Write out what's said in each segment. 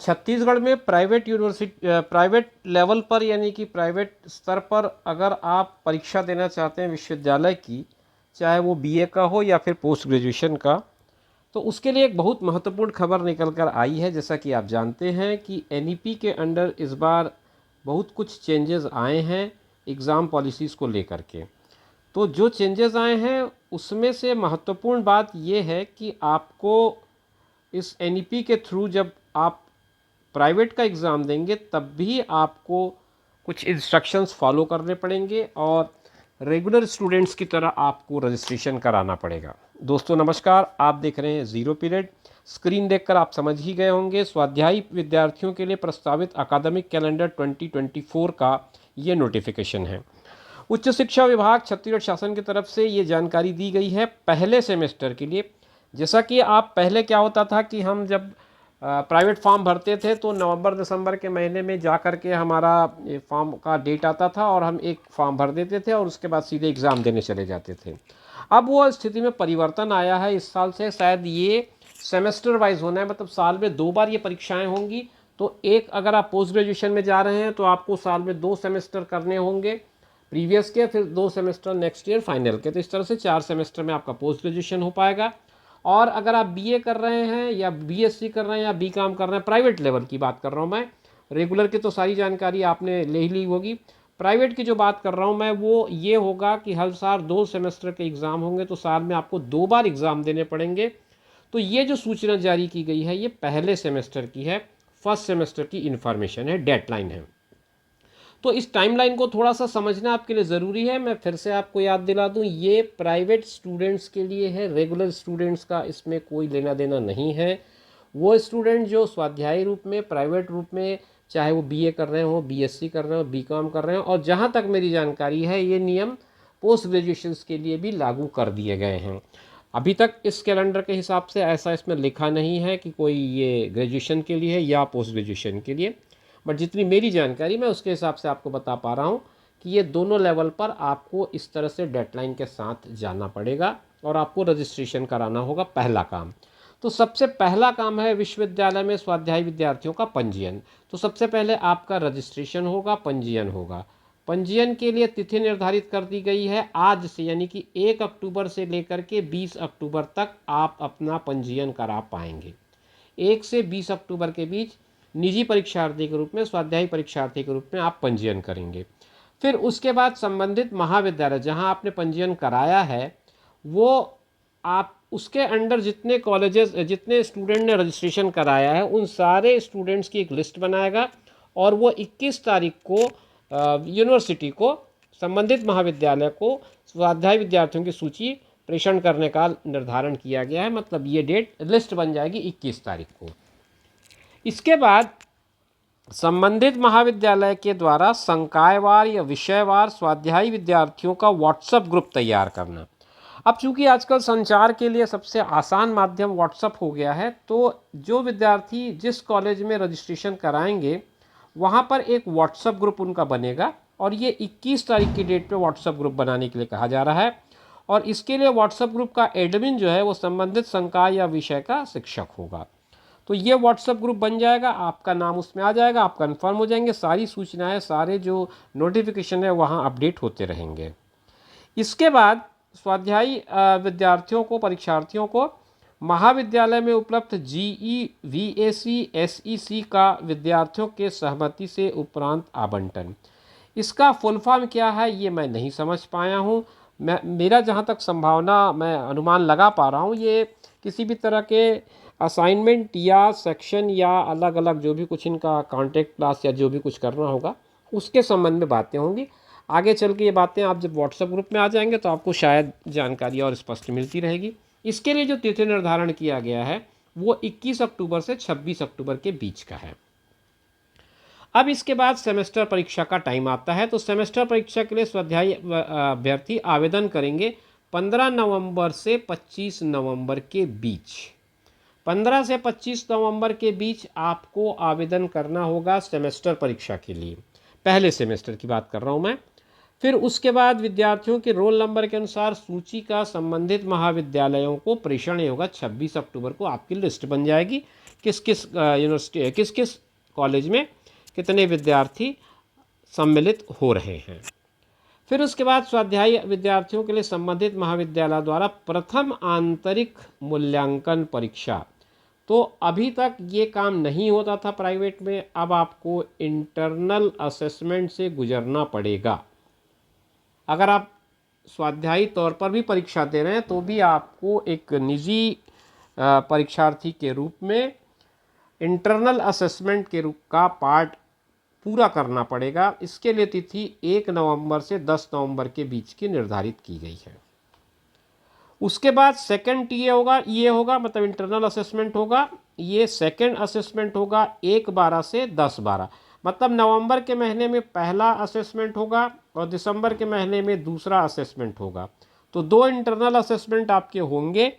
छत्तीसगढ़ में private university private level पर यानी कि प्राइवेट स्तर पर अगर आप परीक्षा देना चाहते हैं विश्वविद्यालय की, चाहे वो बीए का हो या फिर पोस्ट ग्रेजुएशन का, तो उसके लिए एक बहुत महत्वपूर्ण खबर निकल कर आई है। जैसा कि आप जानते हैं कि एनईपी के अंडर इस बार बहुत कुछ चेंजेस आए हैं एग्ज़ाम पॉलिसीज़ को लेकर के। तो जो चेंजेस आए हैं उसमें से महत्वपूर्ण बात ये है कि आपको इस एनईपी के थ्रू जब आप प्राइवेट का एग्ज़ाम देंगे तब भी आपको कुछ इंस्ट्रक्शंस फॉलो करने पड़ेंगे और रेगुलर स्टूडेंट्स की तरह आपको रजिस्ट्रेशन कराना पड़ेगा। दोस्तों नमस्कार, आप देख रहे हैं ज़ीरो पीरियड। स्क्रीन देखकर आप समझ ही गए होंगे, स्वाध्यायी विद्यार्थियों के लिए प्रस्तावित अकादमिक कैलेंडर 2024 का ये नोटिफिकेशन है। उच्च शिक्षा विभाग छत्तीसगढ़ शासन की तरफ से ये जानकारी दी गई है पहले सेमेस्टर के लिए। जैसा कि आप पहले क्या होता था कि हम जब प्राइवेट फॉर्म भरते थे तो नवंबर दिसंबर के महीने में जा कर के हमारा फॉर्म का डेट आता था और हम एक फॉर्म भर देते थे और उसके बाद सीधे एग्ज़ाम देने चले जाते थे। अब वो स्थिति में परिवर्तन आया है इस साल से, शायद ये सेमेस्टर वाइज होना है, मतलब साल में 2 बार ये परीक्षाएं होंगी। तो एक अगर आप पोस्ट ग्रेजुएशन में जा रहे हैं तो आपको साल में 2 सेमेस्टर करने होंगे प्रीवियस के, फिर 2 सेमेस्टर नेक्स्ट ईयर फाइनल के। तो इस तरह से 4 सेमेस्टर में आपका पोस्ट ग्रेजुएशन हो पाएगा। और अगर आप बीए कर रहे हैं या बीएससी कर रहे हैं या बीकॉम कर रहे हैं, प्राइवेट लेवल की बात कर रहा हूँ मैं, रेगुलर की तो सारी जानकारी आपने ले ही ली होगी। प्राइवेट की जो बात कर रहा हूँ मैं वो ये होगा कि हर साल 2 सेमेस्टर के एग्ज़ाम होंगे, तो साल में आपको 2 बार एग्ज़ाम देने पड़ेंगे। तो ये जो सूचना जारी की गई है ये पहले सेमेस्टर की है, फर्स्ट सेमेस्टर की इन्फॉर्मेशन है, डेडलाइन है। तो इस टाइमलाइन को थोड़ा सा समझना आपके लिए ज़रूरी है। मैं फिर से आपको याद दिला दूं, ये प्राइवेट स्टूडेंट्स के लिए है, रेगुलर स्टूडेंट्स का इसमें कोई लेना देना नहीं है। वो स्टूडेंट जो स्वाध्यायी रूप में प्राइवेट रूप में, चाहे वो बीए कर रहे हो, बीएससी कर रहे हो, बीकॉम कर रहे हो, और जहाँ तक मेरी जानकारी है ये नियम पोस्ट ग्रेजुएशन के लिए भी लागू कर दिए गए हैं। अभी तक इस कैलेंडर के हिसाब से ऐसा इसमें लिखा नहीं है कि कोई ये ग्रेजुएशन के लिए है या पोस्ट ग्रेजुएशन के लिए, बट जितनी मेरी जानकारी मैं उसके हिसाब से आपको बता पा रहा हूँ कि ये दोनों लेवल पर आपको इस तरह से डेडलाइन के साथ जाना पड़ेगा और आपको रजिस्ट्रेशन कराना होगा, पहला काम। तो सबसे पहला काम है विश्वविद्यालय में स्वाध्यायी विद्यार्थियों का पंजीयन। तो सबसे पहले आपका रजिस्ट्रेशन होगा, पंजीयन होगा। पंजीयन के लिए तिथि निर्धारित कर दी गई है आज से, यानी कि 1 अक्टूबर से लेकर के 20 अक्टूबर तक आप अपना पंजीयन करा पाएंगे। 1 से 20 अक्टूबर के बीच निजी परीक्षार्थी के रूप में, स्वाध्यायी परीक्षार्थी के रूप में आप पंजीयन करेंगे। फिर उसके बाद संबंधित महाविद्यालय जहां आपने पंजीयन कराया है वो आप उसके अंडर जितने कॉलेजेस, जितने स्टूडेंट ने रजिस्ट्रेशन कराया है उन सारे स्टूडेंट्स की एक लिस्ट बनाएगा और वो 21 तारीख को यूनिवर्सिटी को, संबंधित महाविद्यालय को स्वाध्यायी विद्यार्थियों की सूची प्रेषण करने का निर्धारण किया गया है। मतलब ये डेट लिस्ट बन जाएगी 21 तारीख को। इसके बाद संबंधित महाविद्यालय के द्वारा संकायवार या विषयवार स्वाध्यायी विद्यार्थियों का व्हाट्सएप ग्रुप तैयार करना। अब चूंकि आजकल संचार के लिए सबसे आसान माध्यम व्हाट्सएप हो गया है, तो जो विद्यार्थी जिस कॉलेज में रजिस्ट्रेशन कराएंगे वहाँ पर एक व्हाट्सएप ग्रुप उनका बनेगा और ये 21 तारीख की डेट पे व्हाट्सएप ग्रुप बनाने के लिए कहा जा रहा है। और इसके लिए व्हाट्सएप ग्रुप का एडमिन जो है वो संबंधित संकाय या विषय का शिक्षक होगा। तो ये व्हाट्सएप ग्रुप बन जाएगा, आपका नाम उसमें आ जाएगा, आप कंफर्म हो जाएंगे, सारी सूचनाएं, सारे जो नोटिफिकेशन है वहाँ अपडेट होते रहेंगे। इसके बाद स्वाध्यायी विद्यार्थियों को, परीक्षार्थियों को महाविद्यालय में उपलब्ध जीई, वीएसी, एसईसी का विद्यार्थियों के सहमति से उपरांत आवंटन। इसका फुल फॉर्म क्या है ये मैं नहीं समझ पाया हूँ। मेरा जहाँ तक संभावना, मैं अनुमान लगा पा रहा हूँ, ये किसी भी तरह के असाइनमेंट या सेक्शन या अलग अलग जो भी कुछ इनका कॉन्टेक्ट क्लास या जो भी कुछ करना होगा उसके संबंध में बातें होंगी। आगे चल के ये बातें आप जब व्हाट्सएप ग्रुप में आ जाएंगे तो आपको शायद जानकारी और स्पष्ट मिलती रहेगी। इसके लिए जो तिथि निर्धारण किया गया है वो 21 अक्टूबर से 26 अक्टूबर के बीच का है। अब इसके बाद सेमेस्टर परीक्षा का टाइम आता है। तो सेमेस्टर परीक्षा के लिए स्वाध्यायी अभ्यर्थी आवेदन करेंगे 15 नवंबर से 25 नवंबर के बीच। 15 से 25 नवंबर के बीच आपको आवेदन करना होगा सेमेस्टर परीक्षा के लिए, पहले सेमेस्टर की बात कर रहा हूँ मैं। फिर उसके बाद विद्यार्थियों के रोल नंबर के अनुसार सूची का संबंधित महाविद्यालयों को प्रेषण होगा। 26 अक्टूबर को आपकी लिस्ट बन जाएगी किस किस यूनिवर्सिटी, किस किस कॉलेज में कितने विद्यार्थी सम्मिलित हो रहे हैं। फिर उसके बाद स्वाध्यायी विद्यार्थियों के लिए संबंधित महाविद्यालय द्वारा प्रथम आंतरिक मूल्यांकन परीक्षा। तो अभी तक ये काम नहीं होता था प्राइवेट में, अब आपको इंटरनल असेसमेंट से गुजरना पड़ेगा। अगर आप स्वाध्यायी तौर पर भी परीक्षा दे रहे हैं तो भी आपको एक निजी परीक्षार्थी के रूप में इंटरनल असेसमेंट के रूप का पार्ट पूरा करना पड़ेगा। इसके लिए तिथि 1 नवंबर से 10 नवंबर के बीच की निर्धारित की गई है। उसके बाद सेकंड टीए होगा, ये होगा मतलब इंटरनल असेसमेंट होगा। ये सेकंड असेसमेंट होगा 1/12 से 10/12, मतलब नवंबर के महीने में पहला असेसमेंट होगा और दिसंबर के महीने में दूसरा असेसमेंट होगा। तो 2 इंटरनल असेसमेंट आपके होंगे।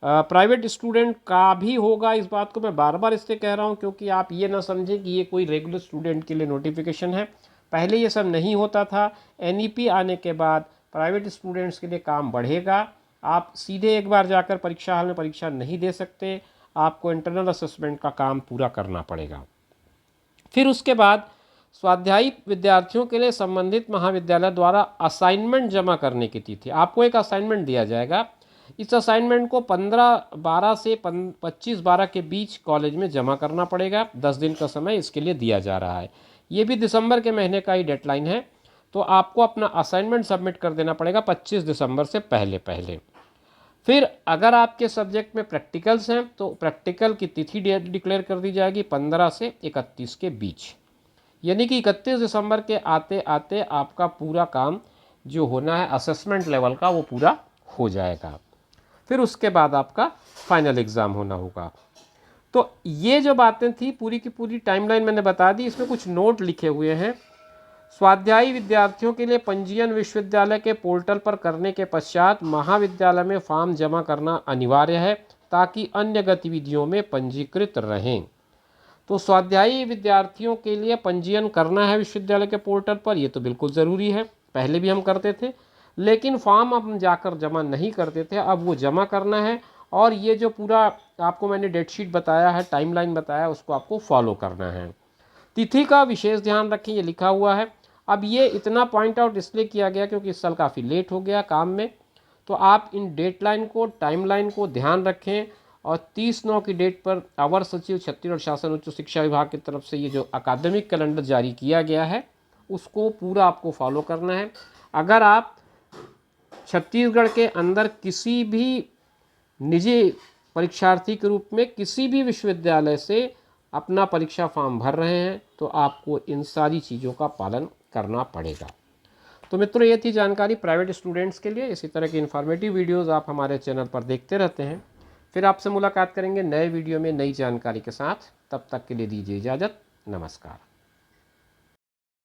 प्राइवेट स्टूडेंट का भी होगा। इस बात को मैं बार बार इसलिए कह रहा हूँ क्योंकि आप ये ना समझें कि ये कोई रेगुलर स्टूडेंट के लिए नोटिफिकेशन है। पहले ये सब नहीं होता था। एनईपी आने के बाद प्राइवेट स्टूडेंट्स के लिए काम बढ़ेगा। आप सीधे एक बार जाकर परीक्षा हॉल में परीक्षा नहीं दे सकते, आपको इंटरनल असेसमेंट का काम पूरा करना पड़ेगा। फिर उसके बाद स्वाध्यायी विद्यार्थियों के लिए संबंधित महाविद्यालय द्वारा असाइनमेंट जमा करने की तिथि। आपको एक असाइनमेंट दिया जाएगा। इस असाइनमेंट को 15/12 से 25/12 के बीच कॉलेज में जमा करना पड़ेगा। 10 दिन का समय इसके लिए दिया जा रहा है। ये भी दिसंबर के महीने का ही डेडलाइन है। तो आपको अपना असाइनमेंट सबमिट कर देना पड़ेगा 25 दिसंबर से पहले। फिर अगर आपके सब्जेक्ट में प्रैक्टिकल्स हैं तो प्रैक्टिकल की तिथि डिक्लेयर कर दी जाएगी 15 से 31 के बीच, यानी कि 31 दिसंबर के आते आते आपका पूरा काम जो होना है असेसमेंट लेवल का वो पूरा हो जाएगा। फिर उसके बाद आपका फाइनल एग्ज़ाम होना होगा। तो ये जो बातें थी पूरी की पूरी टाइमलाइन मैंने बता दी। इसमें कुछ नोट लिखे हुए हैं। स्वाध्यायी विद्यार्थियों के लिए पंजीयन विश्वविद्यालय के पोर्टल पर करने के पश्चात महाविद्यालय में फॉर्म जमा करना अनिवार्य है ताकि अन्य गतिविधियों में पंजीकृत रहें। तो स्वाध्यायी विद्यार्थियों के लिए पंजीयन करना है विश्वविद्यालय के पोर्टल पर, ये तो बिल्कुल ज़रूरी है। पहले भी हम करते थे, लेकिन फॉर्म हम जाकर जमा नहीं करते थे, अब वो जमा करना है। और ये जो पूरा आपको मैंने डेट शीट बताया है, टाइमलाइन बताया, उसको आपको फॉलो करना है। तिथि का विशेष ध्यान रखें, ये लिखा हुआ है। अब ये इतना पॉइंट आउट इसलिए किया गया क्योंकि इस साल काफ़ी लेट हो गया काम में। तो आप इन डेटलाइन को, टाइमलाइन को ध्यान रखें। और 30/9 की डेट पर अवर सचिव छत्तीसगढ़ शासन उच्च शिक्षा विभाग की तरफ से ये जो अकादमिक कैलेंडर जारी किया गया है उसको पूरा आपको फॉलो करना है। अगर आप छत्तीसगढ़ के अंदर किसी भी निजी परीक्षार्थी के रूप में किसी भी विश्वविद्यालय से अपना परीक्षा फॉर्म भर रहे हैं तो आपको इन सारी चीज़ों का पालन करना पड़ेगा। तो मित्रों, ये थी जानकारी प्राइवेट स्टूडेंट्स के लिए। इसी तरह की इन्फॉर्मेटिव वीडियोज़ आप हमारे चैनल पर देखते रहते हैं। फिर आपसे मुलाकात करेंगे नए वीडियो में नई जानकारी के साथ। तब तक के लिए दीजिए इजाज़त। नमस्कार।